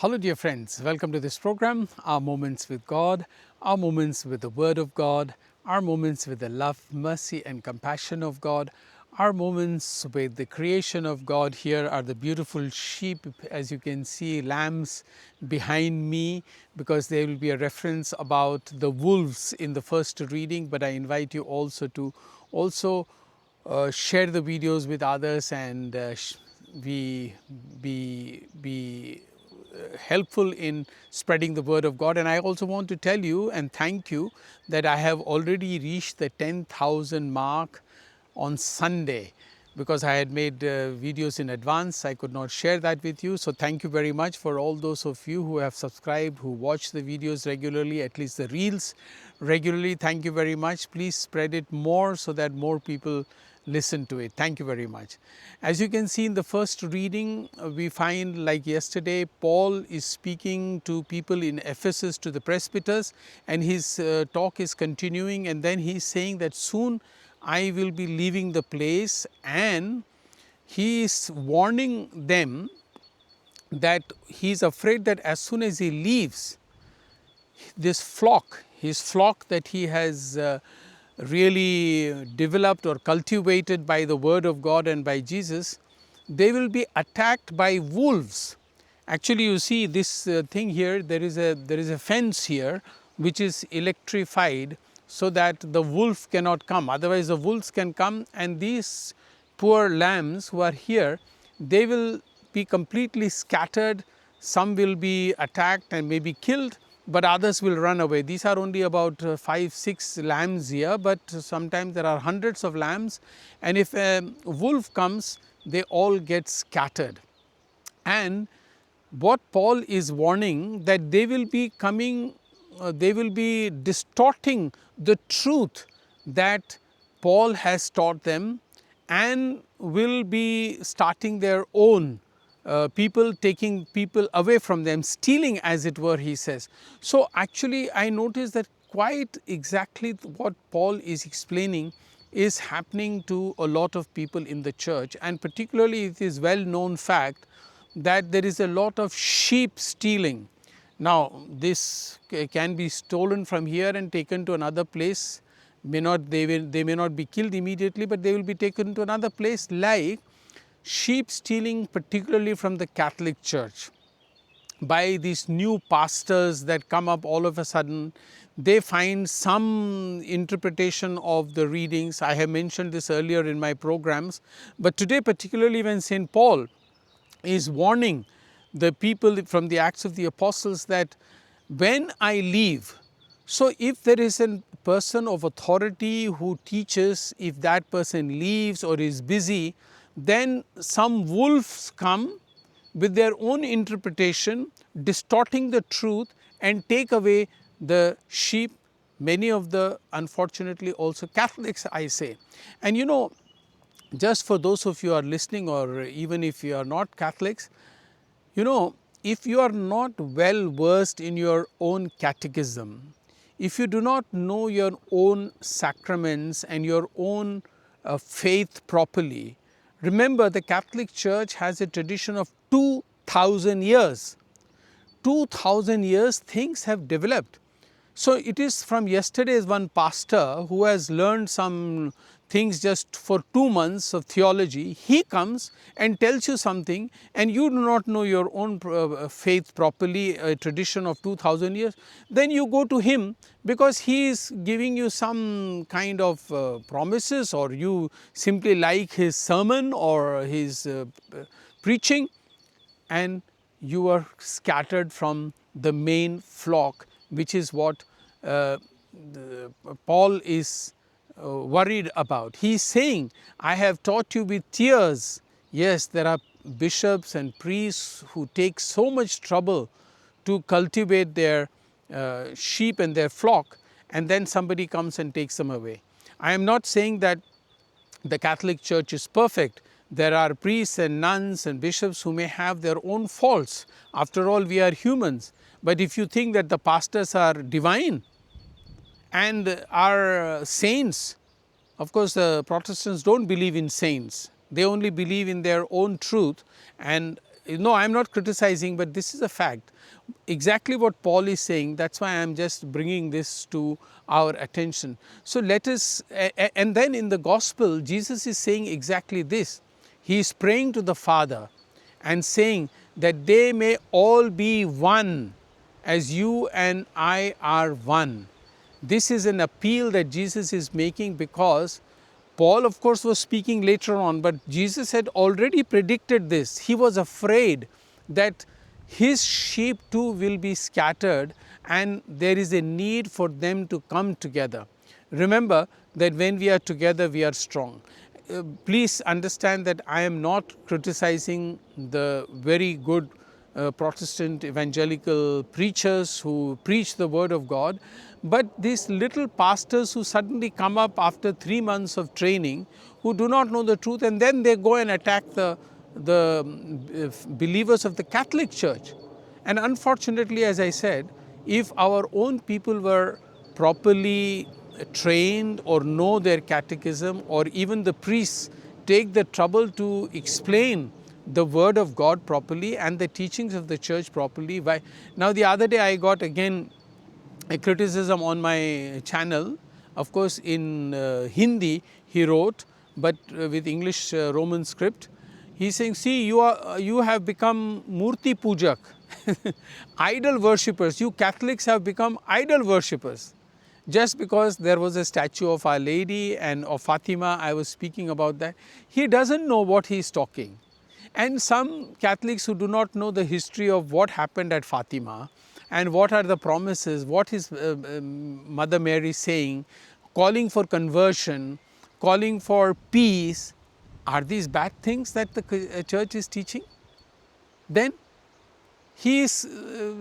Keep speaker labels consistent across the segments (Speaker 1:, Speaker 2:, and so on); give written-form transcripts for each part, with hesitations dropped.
Speaker 1: Hello dear friends, welcome to this program, our moments with God, our moments with the Word of God, our moments with the love, mercy and compassion of God, our moments with the creation of God. Here are the beautiful sheep, as you can see, lambs behind me, because there will be a reference about the wolves in the first reading, but I invite you also to share the videos with others and be helpful in spreading the word of God. And I also want to tell you and thank you that I have already reached the 10,000 mark on Sunday. Because I had made videos in advance, I could not share that with you. So thank you very much for all those of you who have subscribed, who watch the videos regularly, at least the reels regularly. Thank you very much. Please spread it more so that more people listen to it. Thank you very much. As you can see in the first reading, we find, like yesterday, Paul is speaking to people in Ephesus, to the presbyters, and his talk is continuing, and then he is saying that soon I will be leaving the place, and he is warning them that he is afraid that as soon as he leaves, this flock, his flock that he has really developed or cultivated by the word of God and by Jesus, they will be attacked by wolves. Actually, you see this thing here, there is a fence here which is electrified so that the wolf cannot come. Otherwise, the wolves can come, and these poor lambs who are here, they will be completely scattered. Some will be attacked and maybe killed, but others will run away. These are only about 5, 6 lambs here, but sometimes there are hundreds of lambs, and if a wolf comes, they all get scattered. And what Paul is warning, that they will be coming, they will be distorting the truth that Paul has taught them, and will be starting their own people, taking people away from them, stealing as it were, he says. So actually I noticed that quite exactly what Paul is explaining is happening to a lot of people in the church, and particularly it is well known fact that there is a lot of sheep stealing. Now this can be stolen from here and taken to another place. They may not be killed immediately, but they will be taken to another place, like sheep stealing, particularly from the Catholic Church, by these new pastors that come up all of a sudden. They find some interpretation of the readings. I have mentioned this earlier in my programs, but today particularly when St. Paul is warning the people from the Acts of the Apostles that when I leave, so if there is a person of authority who teaches, if that person leaves or is busy, then some wolves come with their own interpretation, distorting the truth and take away the sheep, many of the, unfortunately also Catholics, I say. And you know, just for those of you who are listening, or even if you are not Catholics, you know, if you are not well versed in your own catechism, if you do not know your own sacraments and your own faith properly, remember the Catholic Church has a tradition of 2000 years. 2000 years things have developed. So it is from yesterday's one pastor who has learned some things just for 2 months of theology. He comes and tells you something, and you do not know your own faith properly, a tradition of 2000 years. Then you go to him because he is giving you some kind of promises, or you simply like his sermon or his preaching, and you are scattered from the main flock, which is what Paul is worried about. He is saying, I have taught you with tears. Yes, there are bishops and priests who take so much trouble to cultivate their sheep and their flock, and then somebody comes and takes them away. I am not saying that the Catholic Church is perfect. There are priests and nuns and bishops who may have their own faults. After all, we are humans. But if you think that the pastors are divine and are saints, of course the Protestants don't believe in saints. They only believe in their own truth, and no, I'm not criticizing, but this is a fact. Exactly what Paul is saying, that's why I'm just bringing this to our attention. So let us, and then in the gospel, Jesus is saying exactly this. He is praying to the Father and saying that they may all be one as you and I are one. This is an appeal that Jesus is making, because Paul, of course, was speaking later on, but Jesus had already predicted this. He was afraid that his sheep too will be scattered, and there is a need for them to come together. Remember that when we are together, we are strong. Please understand that I am not criticizing the very good Protestant evangelical preachers who preach the word of God, but these little pastors who suddenly come up after 3 months of training, who do not know the truth, and then they go and attack the believers of the Catholic Church. And unfortunately, as I said, if our own people were properly trained or know their catechism, or even the priests take the trouble to explain the word of God properly and the teachings of the church properly. Why? Now, the other day I got again a criticism on my channel. Of course, in Hindi he wrote, but with English Roman script. He's saying, see, you have become Murti Pujak, idol worshippers. You Catholics have become idol worshippers. Just because there was a statue of Our Lady and of Fatima, I was speaking about that. He doesn't know what he is talking. And some Catholics who do not know the history of what happened at Fatima and what are the promises, what is Mother Mary saying, calling for conversion, calling for peace, are these bad things that the church is teaching? Then he is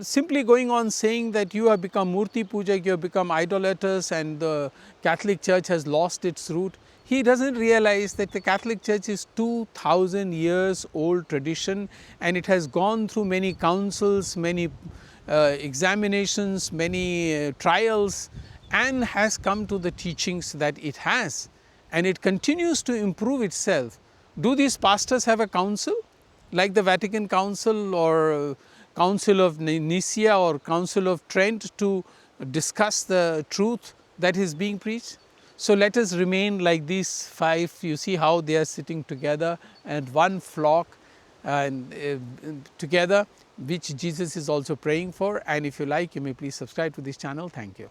Speaker 1: simply going on saying that you have become Murti Pujak, you have become idolaters, and the Catholic Church has lost its root. He doesn't realize that the Catholic Church is 2000 years old tradition, and it has gone through many councils, many examinations, many trials, and has come to the teachings that it has, and it continues to improve itself. Do these pastors have a council like the Vatican Council or Council of Nicaea or Council of Trent to discuss the truth that is being preached? So let us remain like these five. You see how they are sitting together and one flock and together, which Jesus is also praying for. And if you like, you may please subscribe to this channel. Thank you.